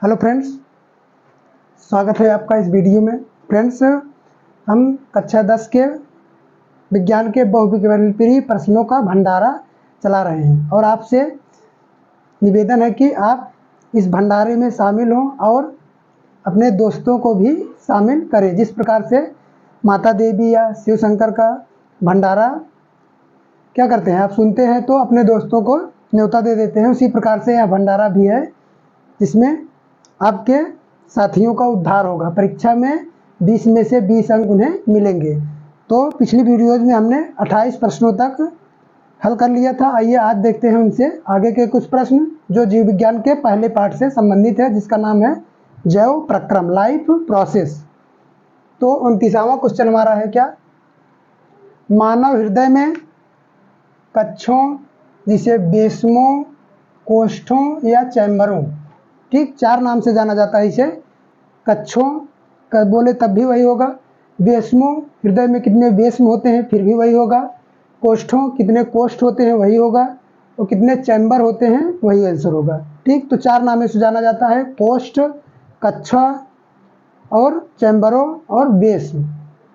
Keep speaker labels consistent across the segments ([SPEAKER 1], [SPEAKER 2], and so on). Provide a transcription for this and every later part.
[SPEAKER 1] Hello friends, स्वागत है आपका इस वीडियो में। फ्रेंड्स, हम कक्षा 10 के विज्ञान के बहुविकल्पीय प्रश्नों का भंडारा चला रहे हैं और आपसे निवेदन है कि आप इस भंडारे में शामिल हों और अपने दोस्तों को भी शामिल करें। जिस प्रकार से माता देवी या शिव शंकर का भंडारा क्या करते हैं, आप सुनते हैं तो अपने दोस्तों को न्योता दे देते हैं, उसी प्रकार से यह भंडारा भी है जिसमें आपके साथियों का उद्धार होगा। परीक्षा में 20 में से 20 अंक उन्हें मिलेंगे। तो पिछली वीडियोज़ में हमने 28 प्रश्नों तक हल कर लिया था। आइए आज देखते हैं उनसे आगे के कुछ प्रश्न जो जीव विज्ञान के पहले पार्ट से संबंधित है, जिसका नाम है जैव प्रक्रम, लाइफ प्रोसेस। तो 29वां क्वेश्चन हमारा है क्या, मानव हृदय में कक्षों, जिसे बेसमों, कोष्ठों या चैम्बरों, ठीक 4 नाम से जाना जाता है इसे। कक्षों का बोले तब भी वही होगा, बेसमों हृदय में कितने बेस्म होते हैं फिर भी वही होगा, कोष्ठों कितने कोष्ठ होते हैं वही होगा, और कितने चैम्बर होते हैं वही आंसर होगा। ठीक, तो 4 नामों से जाना जाता है, कोष्ठ, कक्षा और चैम्बरों और बेस्म।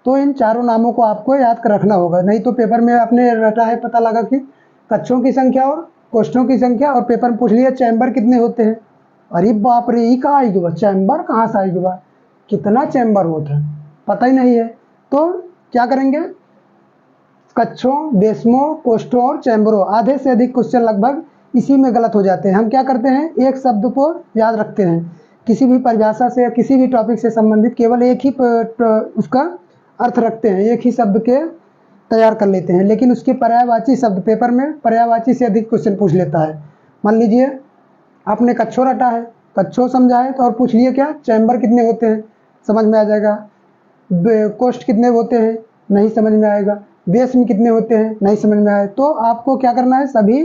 [SPEAKER 1] तो इन चारों नामों को आपको याद कर रखना होगा, नहीं तो पेपर में आपने रटा है, पता लगा कि कक्षों की संख्या और कोष्ठों की संख्या, और पेपर में पूछ लिया चैम्बर कितने होते हैं। अरे बाप रे, ये कहाँ आएगी, चैम्बर कहाँ से आएगी, कितना चैम्बर होता है पता ही नहीं है। तो क्या करेंगे, कक्षों, बेस्मों, कोष्ठों और चैम्बरों। आधे से अधिक क्वेश्चन लगभग इसी में गलत हो जाते हैं। हम क्या करते हैं, एक शब्द को याद रखते हैं, किसी भी परिभाषा से या किसी भी टॉपिक से संबंधित केवल एक ही उसका अर्थ रखते हैं, एक ही शब्द के तैयार कर लेते हैं, लेकिन उसके पर्यायवाची शब्द पेपर में पर्यायवाची से अधिक क्वेश्चन पूछ लेता है। मान लीजिए आपने कच्छों रटा है, कच्छों समझा है, तो और पूछ लिए क्या चैम्बर कितने होते हैं, समझ में आ जाएगा। कोष्ठ कितने होते हैं, नहीं समझ में आएगा। बेस्म कितने होते हैं, नहीं समझ में आए। तो आपको क्या करना है, सभी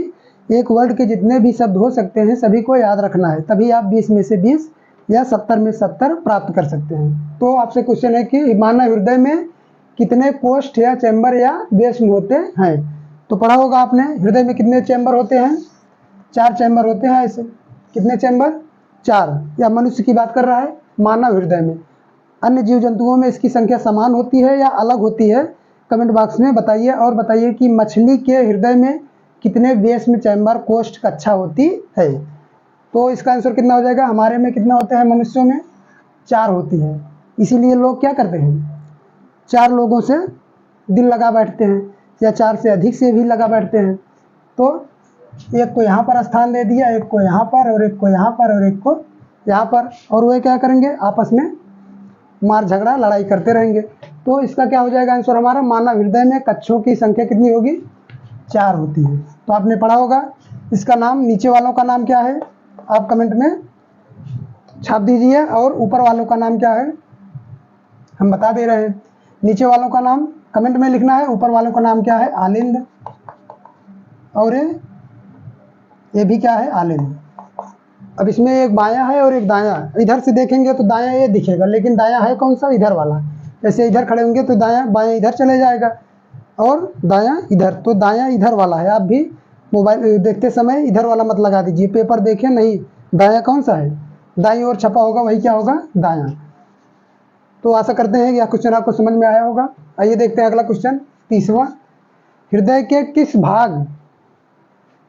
[SPEAKER 1] एक वर्ड के जितने भी शब्द हो सकते हैं सभी को याद रखना है, तभी आप 20 में से 20 या 70 में 70 प्राप्त कर सकते हैं। तो आपसे क्वेश्चन है कि मानव हृदय में कितने कोष्ठ या चैम्बर या बेस्म होते हैं। तो पढ़ा होगा आपने, हृदय में कितने चैम्बर होते हैं, 4 चैम्बर होते हैं। ऐसे कितने चैम्बर, 4। या मनुष्य की बात कर रहा है, मानव हृदय में। अन्य जीव जंतुओं में इसकी संख्या समान होती है या अलग होती है, कमेंट बॉक्स में बताइए। और बताइए कि मछली के हृदय में कितने बेस्म, चैम्बर, कोष्ठ, कक्षा होती है। तो इसका आंसर कितना हो जाएगा, हमारे में कितना होता है, मनुष्यों में 4 होती है। इसीलिए लोग क्या करते हैं, 4 लोगों से दिल लगा बैठते हैं या 4 से अधिक से भी लगा बैठते हैं। तो एक को यहाँ पर स्थान दे दिया, एक को यहाँ पर, और एक को यहाँ पर, और एक को यहाँ पर, और वे क्या करेंगे, आपस में मार झगड़ा लड़ाई करते रहेंगे। तो इसका क्या हो जाएगा आंसर हमारा, मानव हृदय में कक्षों की संख्या कितनी होगी, 4 होती है। तो आपने पढ़ा होगा। इसका नाम, नीचे वालों का नाम क्या है, आप कमेंट में छाप दीजिए, और ऊपर वालों का नाम क्या है हम बता दे रहे हैं। नीचे वालों का नाम कमेंट में लिखना है, ऊपर वालों का नाम क्या है, आलिंद, और ये भी क्या है, आलिंद। अब इसमें एक बायां है और एक दायां। इधर से देखेंगे तो दायां ये दिखेगा, लेकिन दायां है कौन सा, इधर वाला। जैसे इधर खड़े होंगे तो दायां, बायां इधर चले जाएगा और दायां इधर, तो दायां इधर वाला है। आप भी मोबाइल देखते समय इधर वाला मत लगा दीजिए, पेपर देखें नहीं, दायां कौन सा है, दाईं ओर छपा होगा वही क्या होगा, दायां। तो आशा करते हैं कि यह क्वेश्चन आपको समझ में आया होगा। आइए देखते हैं अगला क्वेश्चन, 30वां। हृदय के किस भाग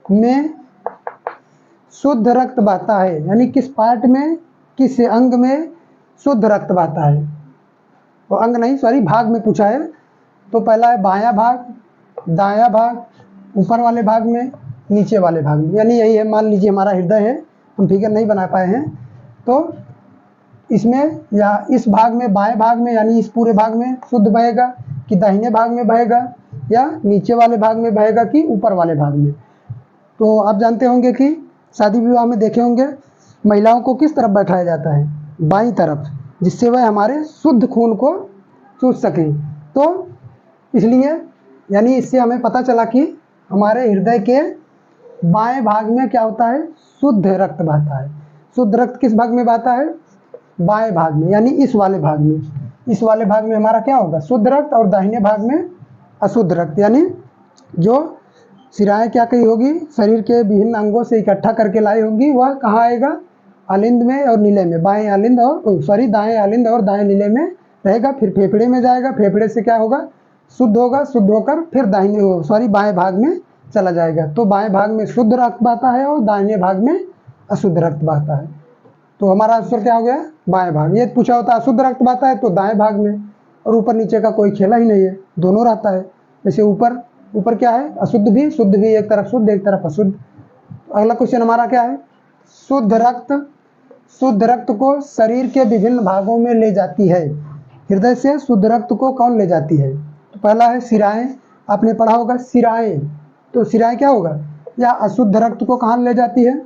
[SPEAKER 1] में शुद्ध रक्त बहता है, यानी किस पार्ट में, किस अंग में शुद्ध रक्त बहता है। वो अंग नहीं, सॉरी, भाग में पूछा है। तो पहला है बायां भाग, दायां भाग, ऊपर वाले भाग में, नीचे वाले भाग में, यानी यही है। मान लीजिए हमारा हृदय है, हम फिगर नहीं बना पाए हैं, तो इसमें या इस भाग में, बाएं भाग में, यानी इस पूरे भाग में शुद्ध बहेगा, कि दाहिने भाग में बहेगा, या नीचे वाले भाग में बहेगा, कि ऊपर वाले भाग में। तो आप जानते होंगे कि शादी विवाह में देखे होंगे महिलाओं को किस तरफ बैठाया जाता है, बाईं तरफ, जिससे वह हमारे शुद्ध खून को चूस सकें। तो इसलिए यानी इससे हमें पता चला कि हमारे हृदय के बाएं भाग में क्या होता है, शुद्ध रक्त बहता है। शुद्ध रक्त किस भाग में बहता है, बाएं भाग में, यानी इस वाले भाग में। इस वाले भाग में हमारा क्या होगा, शुद्ध रक्त, और दाहिने भाग में अशुद्ध रक्त, यानी जो सिराएं क्या कही होगी, शरीर के विभिन्न अंगों से इकट्ठा करके लाई होंगी, वह कहाँ आएगा, आलिंद में और नीले में, बाएं आलिंद और दाएं आलिंद और दाएं नीले में रहेगा, फिर फेफड़े में जाएगा, फेफड़े से क्या होगा, शुद्ध होगा, शुद्ध होकर फिर बाएं भाग में चला जाएगा। तो बाएं भाग में शुद्ध रक्त बहता है और दाहिने भाग में अशुद्ध रक्त बहता है। तो हमारा आंसर क्या हो गया, बाएं भाग। ये पूछा होता है अशुद्ध रक्त बहता है तो दाएं भाग में, और ऊपर नीचे का कोई खेला ही नहीं है, दोनों रहता है। जैसे ऊपर क्या है, अशुद्ध भी शुद्ध भी, एक तरफ शुद्ध एक तरफ अशुद्ध। अगला क्वेश्चन हमारा क्या है, शुद्ध रक्त को शरीर के विभिन्न भागों में ले जाती है। हृदय से शुद्ध रक्त को कौन ले जाती है? तो पहला है शिराएं, आपने पढ़ा होगा शिराएं। तो शिराएं क्या होगा, या अशुद्ध रक्त को कहाँ ले जाती है,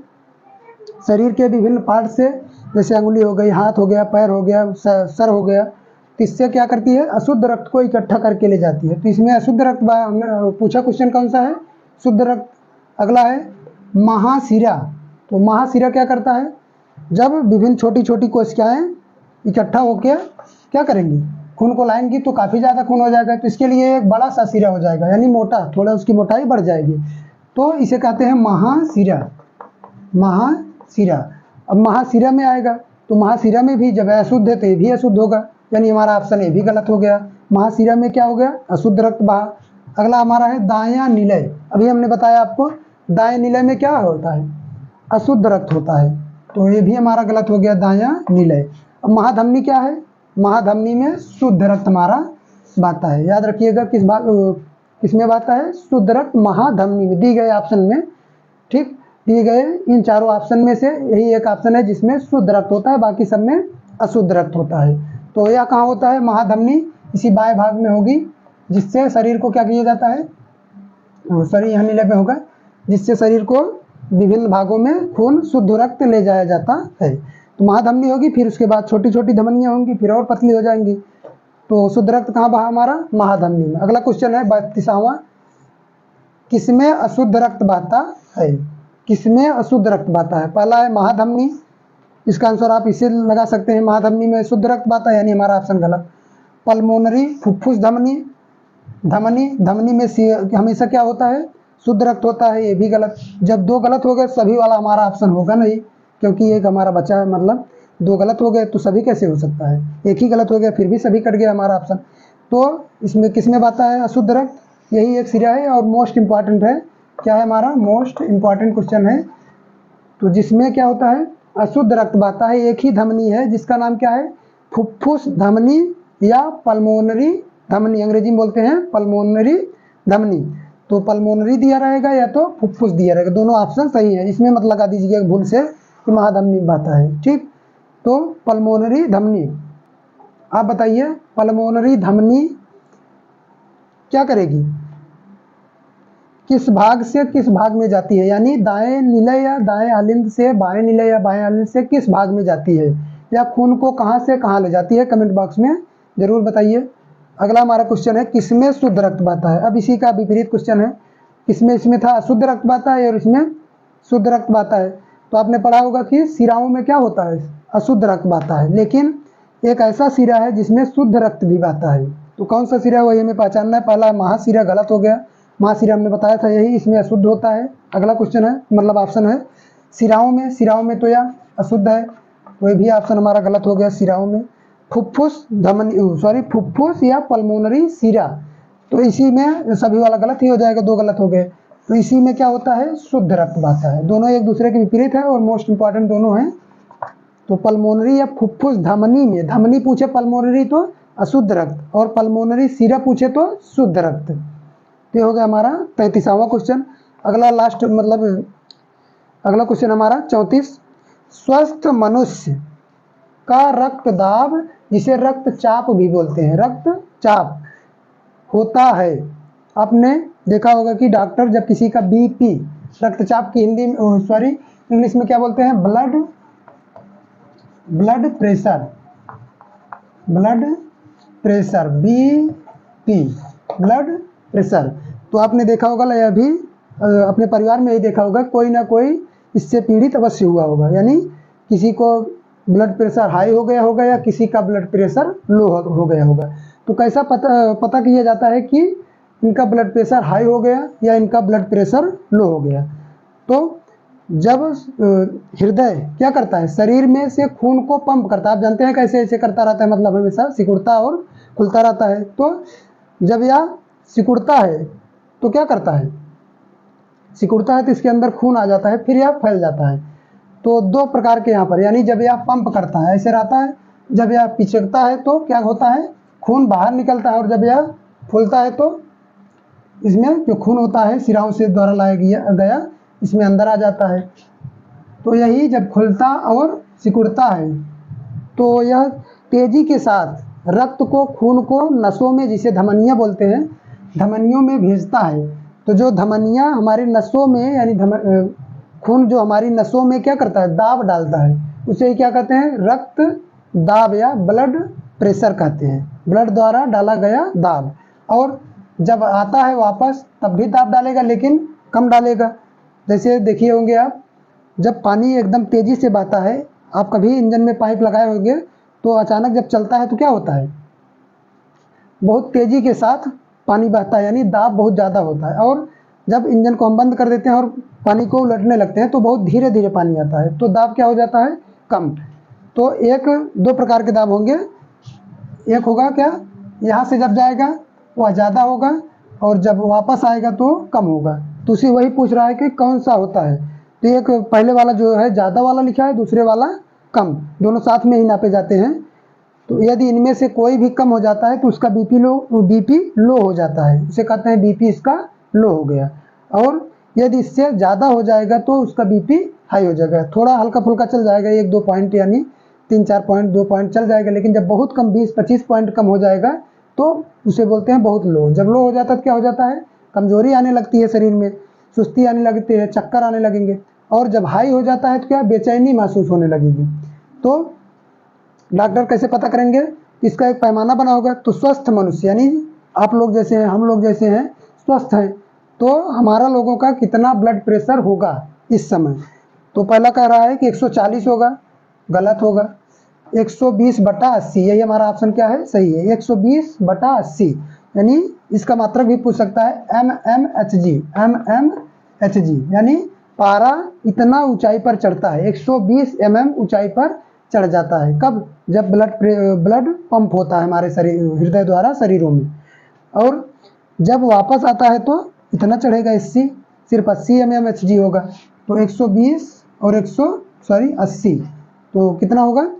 [SPEAKER 1] शरीर के विभिन्न पार्ट से, जैसे अंगुली हो गई, हाथ हो गया, पैर हो गया, सर हो गया, तो इससे क्या करती है, अशुद्ध रक्त को इकट्ठा करके ले जाती है। तो इसमें अशुद्ध रक्त पूछा क्वेश्चन कौन सा है, शुद्ध रक्त। अगला है महाशिरा। तो महाशिरा क्या करता है, जब विभिन्न छोटी छोटी कोशिकाएं इकट्ठा होकर क्या करेंगी, खून को लाएंगी, तो काफ़ी ज़्यादा खून हो जाएगा, तो इसके लिए एक बड़ा सा सिरा हो जाएगा, यानी मोटा, थोड़ा उसकी मोटाई बढ़ जाएगी, तो इसे कहते हैं महाशिरा। महाशिरा। अब महाशिरा में आएगा, तो महाशिरा में भी जब अशुद्ध है तो ये भी अशुद्ध होगा, यानी हमारा ऑप्शन ए भी गलत हो गया। महाशिरा में क्या हो गया, अशुद्ध रक्त बहा। अगला हमारा है दायां निलय। अभी हमने बताया आपको दाएं निलय में क्या होता है, अशुद्ध रक्त होता है, तो ये भी हमारा गलत हो गया, दायां निलय। अब महाधमनी क्या है, महाधमनी में शुद्ध रक्त हमारा बहता है। याद रखिएगा किसमें बहता है, शुद्ध रक्त महाधमनी में, दी गए ऑप्शन में। ठीक, दिए गए इन चारों ऑप्शन में से यही एक ऑप्शन है जिसमें शुद्ध रक्त होता है, बाकी सब में अशुद्ध रक्त होता है। तो यह कहाँ होता है, महाधमनी इसी बाएं भाग में होगी, जिससे शरीर को क्या किया जाता है, शरीर यहाँ नीले में होगा, जिससे शरीर को विभिन्न भागों में खून शुद्ध रक्त ले जाया जाता है। तो महाधमनी होगी, फिर उसके बाद छोटी छोटी धमनियाँ होंगी, फिर और पतली हो जाएंगी। तो शुद्ध रक्त कहाँ बहा हमारा, महाधमनी में। अगला क्वेश्चन है 32वां, किसमें अशुद्ध रक्त बहता है, किसमें अशुद्ध रक्त बहता है? पहला है महाधमनी, इसका आंसर आप इसे लगा सकते हैं, महाधमनी में शुद्ध रक्त बहता है, यानी हमारा ऑप्शन गलत। पल्मोनरी, फुफ्फुस धमनी, धमनी में हमेशा क्या होता है, शुद्ध रक्त होता है, ये भी गलत। जब दो गलत हो गए सभी वाला हमारा ऑप्शन होगा नहीं, क्योंकि एक हमारा बचा है, मतलब दो गलत हो गए तो सभी कैसे हो सकता है, एक ही गलत हो गया फिर भी सभी कट गया हमारा ऑप्शन। तो इसमें किसमें बहता है अशुद्ध रक्त, यही एक सिरा है और मोस्ट इम्पॉर्टेंट है। क्या है हमारा मोस्ट इम्पॉर्टेंट क्वेश्चन है। तो जिसमें क्या होता है, अशुद्ध रक्त बहता है, एक ही धमनी है जिसका नाम क्या है, फुफ्फुस धमनी या पल्मोनरी धमनी, अंग्रेजी में बोलते हैं पल्मोनरी धमनी। तो पल्मोनरी दिया रहेगा या तो फुफ्फुस दिया रहेगा, दोनों ऑप्शन सही है, इसमें मत लगा दीजिएगा भूल से कि महाधमनी बहता है। ठीक, तो पल्मोनरी धमनी। आप बताइए पल्मोनरी धमनी क्या करेगी, किस भाग से किस भाग में जाती है, यानी दाएं निलय या दाएं आलिंद से बाएं निलय या बाएं आलिंद से किस भाग में जाती है, या खून को कहां से कहां ले जाती है, कमेंट बॉक्स में जरूर बताइए। अगला हमारा क्वेश्चन है किसमें शुद्ध रक्त बहता है। अब इसी का विपरीत क्वेश्चन है, किसमें, इसमें था अशुद्ध रक्त बहता है और इसमें शुद्ध रक्त बहता है। तो आपने पढ़ा होगा कि सिराओं में क्या होता है, अशुद्ध रक्त बहता है, लेकिन एक ऐसा सिरा है जिसमें शुद्ध रक्त भी बहता है। तो कौन सा सिरा है वही हमें पहचानना है। पहला महाशिरा गलत हो गया, महाशिरा हमने बताया था यही, इसमें अशुद्ध होता है। अगला क्वेश्चन है, मतलब ऑप्शन है सिराओं में तो यह अशुद्ध है, वही भी ऑप्शन हमारा गलत हो गया सिराओं में। फुफ्फुस धमनी फुफ्फुस या पल्मोनरी सिरा, तो इसी में सभी वाला गलत ही हो जाएगा, दो गलत हो गए। तो इसी में क्या होता है, शुद्ध रक्त बहता है। दोनों एक दूसरे के विपरीत है और मोस्ट इंपॉर्टेंट दोनों हैं। तो पल्मोनरी या फुफ्फुस धमनी में, धमनी पूछे पल्मोनरी तो अशुद्ध रक्त, और पल्मोनरी सिरा पूछे तो शुद्ध रक्त। तो हो गया हमारा 33वां क्वेश्चन। अगला लास्ट मतलब अगला क्वेश्चन हमारा 34, स्वस्थ मनुष्य का रक्त दाब, जिसे रक्तचाप भी बोलते हैं, रक्तचाप होता है। आपने देखा होगा कि डॉक्टर जब किसी का बीपी, रक्तचाप की हिंदी में इंग्लिश में क्या बोलते हैं, blood pressure BP, blood pressure. तो आपने देखा होगा या भी अपने परिवार में ही देखा होगा, कोई ना कोई इससे पीड़ित अवश्य हुआ होगा, यानी किसी को ब्लड प्रेशर हाई हो गया होगा या किसी का ब्लड प्रेशर लो हो गया होगा। तो कैसा पता किया जाता है कि इनका ब्लड प्रेशर हाई हो गया या इनका ब्लड प्रेशर लो हो गया। तो जब हृदय क्या करता है, शरीर में से खून को पंप करता है। आप जानते हैं कैसे ऐसे करता रहता है, मतलब हमेशा सिकुड़ता और खुलता रहता है। तो जब यह सिकुड़ता है तो क्या करता है, सिकुड़ता है तो इसके अंदर खून आ जाता है, फिर यह फैल जाता है। तो दो प्रकार के यहाँ पर, यानी जब यह पंप करता है ऐसे रहता है, जब यह पिचकता है तो क्या होता है, खून बाहर निकलता है, और जब यह फूलता है तो इसमें जो खून होता है सिराओं से द्वारा लाया गया इसमें अंदर आ जाता है। तो यही जब खुलता और सिकुड़ता है तो यह तेजी के साथ रक्त को, खून को नसों में, जिसे धमनियाँ बोलते हैं, धमनियों में भेजता है। तो जो धमनियाँ हमारी नसों में, यानी खून जो हमारी नसों में क्या करता है, दाब डालता है, उसे क्या कहते हैं, रक्त दाब या ब्लड प्रेशर कहते हैं, ब्लड द्वारा डाला गया दाब। और जब आता है वापस तब भी दाब डालेगा, लेकिन कम डालेगा। जैसे देखिए होंगे आप, जब पानी एकदम तेज़ी से बहता है, आप कभी इंजन में पाइप लगाए होंगे, तो अचानक जब चलता है तो क्या होता है, बहुत तेज़ी के साथ पानी बहता है, यानी दाब बहुत ज़्यादा होता है। और जब इंजन को हम बंद कर देते हैं और पानी को उलटने लगते हैं तो बहुत धीरे धीरे पानी आता है, तो दाब क्या हो जाता है, कम। तो एक दो प्रकार के दाब होंगे, एक होगा क्या, यहाँ से जब जाएगा वह ज़्यादा होगा, और जब वापस आएगा तो कम होगा। तो उसी वही पूछ रहा है कि कौन सा होता है। तो एक पहले वाला जो है ज़्यादा वाला लिखा है, दूसरे वाला कम, दोनों साथ में ही नापे जाते हैं। तो यदि इनमें से कोई भी कम हो जाता है तो उसका बीपी लो हो जाता है, उसे कहते हैं बीपी इसका लो हो गया। और यदि इससे ज़्यादा हो जाएगा तो उसका बीपी हाई हो जाएगा। थोड़ा हल्का फुल्का चल जाएगा, 1-2 पॉइंट, यानी 3-4 पॉइंट, 2 पॉइंट चल जाएगा, लेकिन जब बहुत कम 20-25 पॉइंट कम हो जाएगा तो उसे बोलते हैं बहुत लो। जब लो हो जाता है तो क्या हो जाता है, कमजोरी आने लगती है शरीर में, सुस्ती आने लगती है, चक्कर आने लगेंगे। और जब हाई हो जाता है तो क्या, बेचैनी महसूस होने लगेगी। तो डॉक्टर कैसे पता करेंगे, इसका एक पैमाना बना होगा। तो स्वस्थ मनुष्य, यानी आप लोग जैसे हैं, हम लोग जैसे हैं, स्वस्थ हैं, तो हमारा लोगों का कितना ब्लड प्रेशर होगा इस समय। तो पहला कह रहा है कि 140 होगा, गलत होगा। 120/80, यही हमारा ऑप्शन क्या है, सही है, 120/80। यानी इसका मात्रक भी पूछ सकता है, mmHg, यानी पारा इतना ऊंचाई पर चढ़ता है, 120 mm ऊंचाई पर चढ़ जाता है। कब, जब ब्लड पंप होता है हमारे शरीर, हृदय द्वारा शरीरों में। और जब वापस आता है तो इतना चढ़ेगा, 80, सिर्फ 80 mmHg होगा। तो 120 और 80, तो कितना होगा,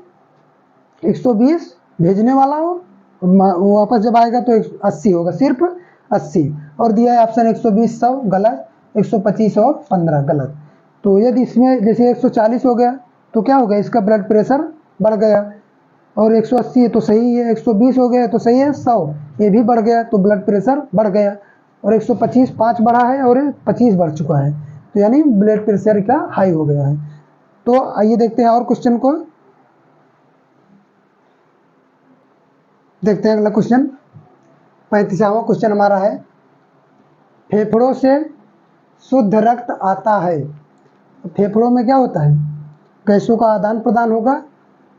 [SPEAKER 1] 120 भेजने वाला हो, वो वापस जब आएगा तो 80 होगा, सिर्फ 80। और दिया है ऑप्शन 120, 100 गलत, 125 और 15 गलत। तो यदि इसमें जैसे 140 हो गया तो क्या हो गया, इसका ब्लड प्रेशर बढ़ गया, और 180 है तो सही है, 120 हो गया तो सही है, 100 ये भी बढ़ गया तो ब्लड प्रेशर बढ़ गया, और 125 5 बढ़ा है और 25 बढ़ चुका है, तो यानी ब्लड प्रेशर का हाई हो गया है। तो आइए देखते हैं और क्वेश्चन को, देखते हैं अगला क्वेश्चन। 35वां क्वेश्चन हमारा है, फेफड़ों से शुद्ध रक्त आता है। फेफड़ों में क्या होता है, गैसों का आदान प्रदान होगा,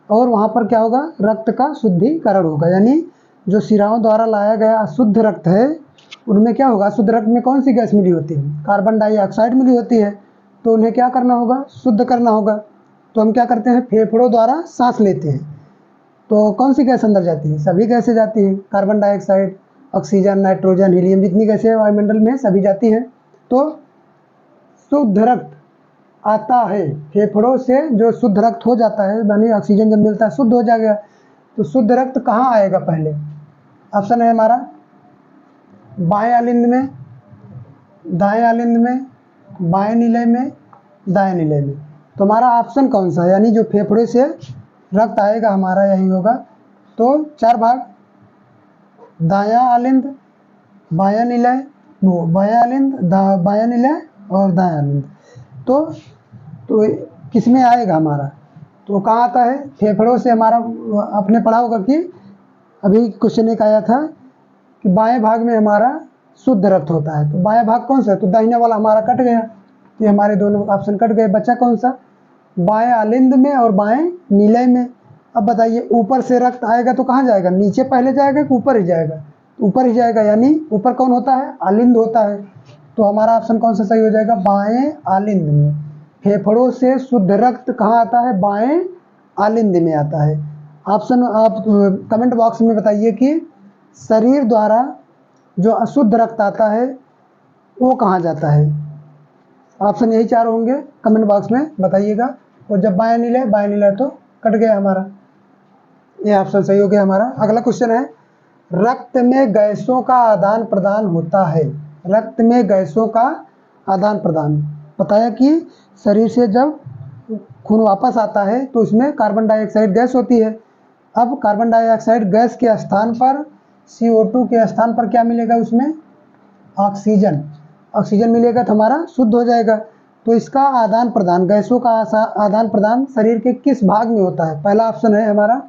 [SPEAKER 1] और वहाँ पर क्या होगा, रक्त का शुद्धिकरण होगा। यानी जो शिराओं द्वारा लाया गया अशुद्ध रक्त है, उनमें क्या होगा, शुद्ध रक्त में कौन सी गैस मिली होती है, कार्बन डाइऑक्साइड मिली होती है। तो उन्हें क्या करना होगा, शुद्ध करना होगा। तो हम क्या करते हैं, फेफड़ों द्वारा सांस लेते हैं, तो कौन सी गैस अंदर जाती है, सभी गैसें जाती हैं, carbon dioxide, oxygen, nitrogen, helium, जितनी गैसें वायुमंडल में सभी जाती हैं। तो शुद्ध रक्त आता है फेफड़ों से, जो शुद्ध रक्त हो जाता है, यानी ऑक्सीजन जब मिलता है शुद्ध हो जाएगा। तो शुद्ध रक्त कहाँ आएगा, पहले ऑप्शन है हमारा बाएं आलिंद में, दाएं आलिंद में, बाएं निलय में, दाएं निलय में। तो हमारा ऑप्शन कौन सा है, यानी जो फेफड़े से रक्त आएगा हमारा यही होगा। तो 4 भाग, दायां आलिंद, बायां निलय, बायां आलिंद, बायां निलय और दायां आलिंद। तो किस में आएगा हमारा, तो कहाँ आता है, फेफड़ों से। हमारा आपने पढ़ा होगा कि अभी क्वेश्चन एक आया था कि बाएं भाग में हमारा शुद्ध रक्त होता है। तो बायां भाग कौन सा है, तो दाहिना वाला हमारा कट गया, ये हमारे दोनों ऑप्शन कट गए, बचा कौन सा, बाएं आलिंद में और बाएं निलय में। अब बताइए, ऊपर से रक्त आएगा तो कहाँ जाएगा, नीचे पहले जाएगा कि ऊपर ही जाएगा, ऊपर ही जाएगा, यानी ऊपर कौन होता है, आलिंद होता है। तो हमारा ऑप्शन कौन सा सही हो जाएगा, बाएं आलिंद में। फेफड़ों से शुद्ध रक्त कहाँ आता है? बाएं आलिंद में आता है। ऑप्शन आप कमेंट बॉक्स में बताइए कि शरीर द्वारा जो अशुद्ध रक्त आता है वो कहाँ जाता है? ऑप्शन यही चार होंगे, कमेंट बॉक्स में बताइएगा। और जब बाएं नीले तो कट गया हमारा, ये ऑप्शन सही हो गया हमारा। अगला क्वेश्चन है, रक्त में गैसों का आदान प्रदान होता है। रक्त में गैसों का आदान प्रदान बताया कि शरीर से जब खून वापस आता है तो उसमें कार्बन डाइऑक्साइड गैस होती है। अब कार्बन डाइऑक्साइड गैस के स्थान पर CO2 के स्थान पर क्या मिलेगा? उसमें ऑक्सीजन। ऑक्सीजन मिलेगा तो हमारा शुद्ध हो जाएगा। तो इसका आदान प्रदान, गैसों का आदान प्रदान शरीर के किस भाग में होता है? पहला ऑप्शन है हमारा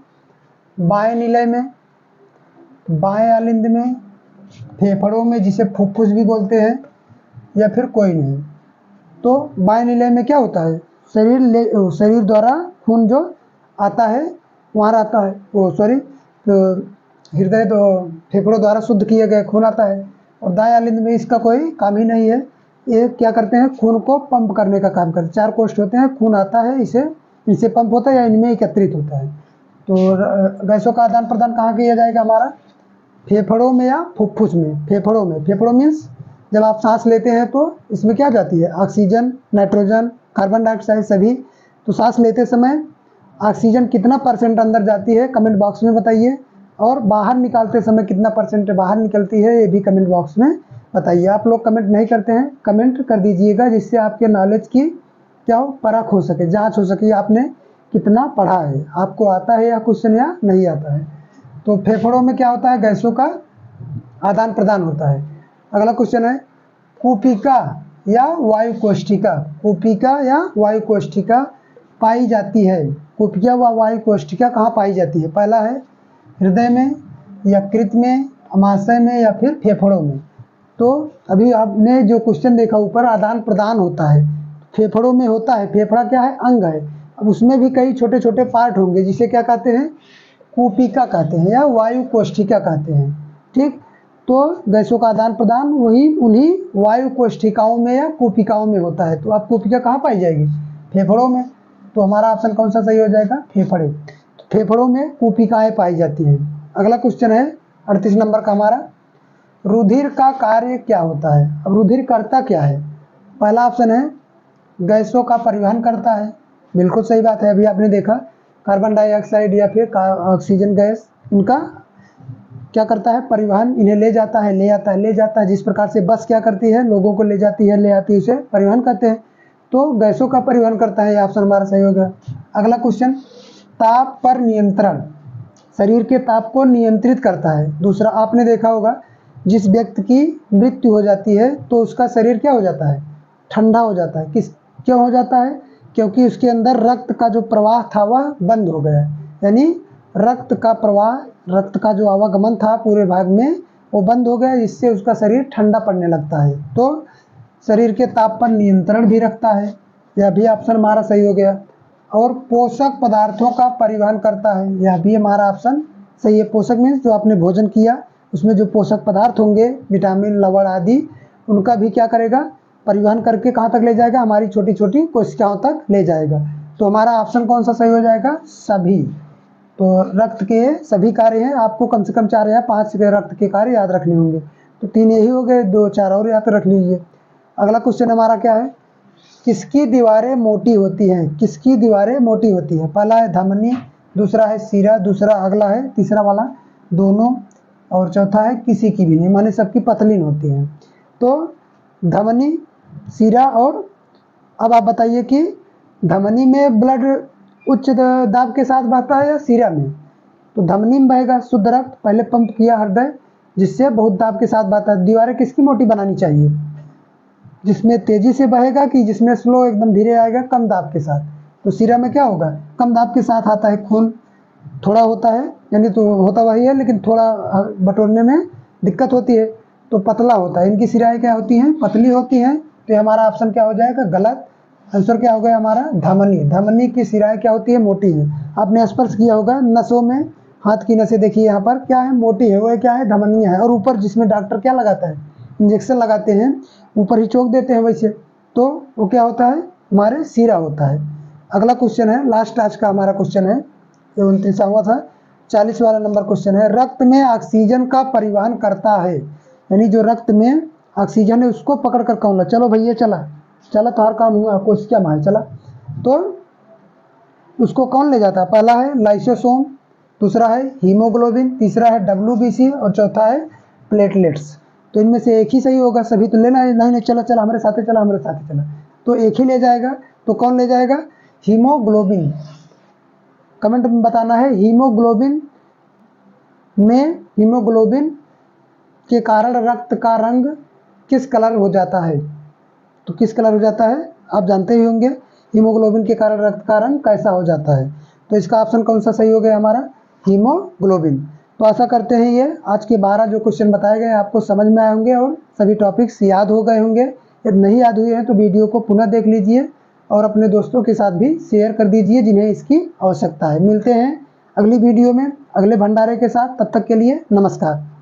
[SPEAKER 1] बाएं नीले में, बाएं आलिंद में, फेफड़ों में जिसे फुफ्फुस भी बोलते हैं, या फिर कोई नहीं। तो बाएं नीले में क्या होता है? शरीर द्वारा खून जो आता है वहाँ आता है, वो सॉरी हृदय तो फेफड़ों द्वारा शुद्ध किया गया खून आता है। और दाएं आलिंद में इसका कोई काम ही नहीं है, ये क्या करते हैं? खून को पंप करने का काम करते हैं। चार कोष्ठ होते हैं, खून आता है, इसे पंप होता है या इनमें एकत्रित होता है। तो गैसों का आदान प्रदान कहाँ किया जाएगा हमारा? फेफड़ों में या फुफ्फुस में। फेफड़ों में, फेफड़ों मीन्स जब आप सांस लेते हैं तो इसमें क्या जाती है? ऑक्सीजन, नाइट्रोजन, कार्बन डाइऑक्साइड सभी। तो सांस लेते समय ऑक्सीजन कितना % अंदर जाती है कमेंट बॉक्स में बताइए, और बाहर निकालते समय कितना % बाहर निकलती है ये भी कमेंट बॉक्स में बताइए। आप लोग कमेंट नहीं करते हैं, कमेंट कर दीजिएगा, जिससे आपके नॉलेज की क्या हो? परख हो सके, जांच हो सके आपने कितना पढ़ा है, आपको आता है या क्वेश्चन या नहीं आता है। तो फेफड़ों में क्या होता है? गैसों का आदान प्रदान होता है। अगला क्वेश्चन है, कूपिका या वायु कोष्ठिका। कूपिका या वायु कोष्ठिका पाई जाती है। कूपिका व वायु कोष्ठिका कहाँ पाई जाती है? पहला है हृदय में, यकृत में, अमाशय में, या फिर फेफड़ों में। तो अभी आपने जो क्वेश्चन देखा ऊपर, आदान प्रदान होता है, फेफड़ों में होता है। फेफड़ा क्या है? अंग है। अब उसमें भी कई छोटे छोटे पार्ट होंगे जिसे क्या कहते हैं? कूपिका कहते हैं या वायु कोष्ठिका कहते हैं। ठीक, तो गैसों का आदान प्रदान वही उन्हीं वायु कोष्ठिकाओं में या कूपिकाओं में होता है। तो अब कूपिका कहाँ पाई जाएगी? फेफड़ों में। तो हमारा ऑप्शन कौन सा सही हो जाएगा? फेफड़े। तो फेफड़ों में कूपिकाएं पाई जाती हैं। अगला क्वेश्चन है 38 नंबर का हमारा, रुधिर का कार्य क्या होता है? अब रुधिर करता क्या है? पहला ऑप्शन है गैसों का परिवहन करता है। बिल्कुल सही बात है, अभी आपने देखा कार्बन डाइऑक्साइड या फिर ऑक्सीजन गैस, इनका क्या करता है? परिवहन। इन्हें ले जाता है, ले आता है, ले जाता है। जिस प्रकार से बस क्या करती है? लोगों को ले जाती है, ले आती है, उसे परिवहन कहते हैं। तो गैसों का परिवहन करता है, ये ऑप्शन हमारा सही हो गया। अगला क्वेश्चन, ताप पर नियंत्रण। शरीर के ताप को नियंत्रित करता है। दूसरा, आपने देखा होगा जिस व्यक्ति की मृत्यु हो जाती है तो उसका शरीर क्या हो जाता है? ठंडा हो जाता है। क्यों हो जाता है? क्योंकि उसके अंदर रक्त का जो प्रवाह था वह बंद हो गया, यानी रक्त का प्रवाह, रक्त का जो आवागमन था पूरे भाग में वो बंद हो गया, जिससे उसका शरीर ठंडा पड़ने लगता है। तो शरीर के ताप पर नियंत्रण भी रखता है, यह भी ऑप्शन हमारा सही हो गया। और पोषक पदार्थों का परिवहन करता है, यह भी हमारा ऑप्शन सही है। पोषक मीन्स जो आपने भोजन किया उसमें जो पोषक पदार्थ होंगे, विटामिन, लवण आदि, उनका भी क्या करेगा? परिवहन करके कहाँ तक ले जाएगा? हमारी छोटी छोटी कोशिकाओं तक ले जाएगा। तो हमारा ऑप्शन कौन सा सही हो जाएगा? सभी। तो रक्त के सभी कार्य हैं, आपको कम से कम 4 या 5 रक्त के कार्य याद रखने होंगे। तो 3 यही हो गए, 2-4 और याद रख लीजिए। अगला क्वेश्चन हमारा क्या है, किसकी दीवारें मोटी होती हैं? किसकी दीवारें मोटी होती हैं? पहला है धमनी, दूसरा है सीरा, दूसरा अगला है तीसरा वाला दोनों, और चौथा है किसी की भी नहीं, माने सबकी पतलीन होती हैं। तो धमनी, सीरा, और अब आप बताइए कि धमनी में ब्लड उच्च दाब के साथ बहता है या सीरा में? तो धमनी में बहेगा शुद्ध रक्त, पहले पंप किया हृदय, जिससे बहुत दाब के साथ बहता है। दीवारें किसकी मोटी बनानी चाहिए? जिसमें तेजी से बहेगा कि जिसमें स्लो, एकदम धीरे आएगा, कम दाब के साथ? तो सीरा में क्या होगा? कम दाब के साथ आता है खून, थोड़ा होता है, यानी तो होता वही है लेकिन थोड़ा बटोरने में दिक्कत होती है, तो पतला होता है। इनकी सिराएं क्या होती हैं? पतली होती हैं। तो हमारा ऑप्शन क्या हो जाएगा? गलत। आंसर क्या हो गया हमारा? धमनी। धमनी की सिराएं क्या होती है? मोटी है। आपने स्पर्श किया होगा नसों में, हाथ की नसें देखिए यहाँ पर क्या है? मोटी है। वो क्या है? धमनियाँ है। और ऊपर जिसमें डॉक्टर क्या लगाता है? इंजेक्शन लगाते हैं, ऊपर ही चोक देते हैं वैसे, तो वो क्या होता है? हमारे सीरा होता है। अगला क्वेश्चन है, लास्ट आज का हमारा क्वेश्चन है, ये 29वां था, 40 वाला नंबर क्वेश्चन है। रक्त में ऑक्सीजन का परिवहन करता है, यानी जो रक्त में ऑक्सीजन है उसको पकड़ कर कौन ला, चलो भैया चला तो हर काम हुआ, क्वेश्चन है चला, तो उसको कौन ले जाता है? पहला है लाइसोसोम, दूसरा है हीमोग्लोबिन, तीसरा है WBC और चौथा है प्लेटलेट्स। तो इनमें से एक ही सही होगा, सभी तो लेना है, नहीं चला हमारे साथ चला, तो एक ही ले जाएगा। तो कौन ले जाएगा? हीमोग्लोबिन। कमेंट में बताना है हीमोग्लोबिन के कारण रक्त का रंग किस कलर हो जाता है। तो किस कलर हो जाता है आप जानते ही होंगे, हीमोग्लोबिन के कारण रक्त का रंग कैसा हो जाता है। तो इसका ऑप्शन कौन सा सही हो गया हमारा? हीमोग्लोबिन। तो आशा करते हैं ये आज के 12 जो क्वेश्चन बताए गए आपको समझ में आए होंगे और सभी टॉपिक्स याद हो गए होंगे। यदि नहीं याद हुए हैं तो वीडियो को पुनः देख लीजिए और अपने दोस्तों के साथ भी शेयर कर दीजिए जिन्हें इसकी आवश्यकता है। मिलते हैं अगली वीडियो में अगले भंडारे के साथ, तब तक के लिए नमस्कार।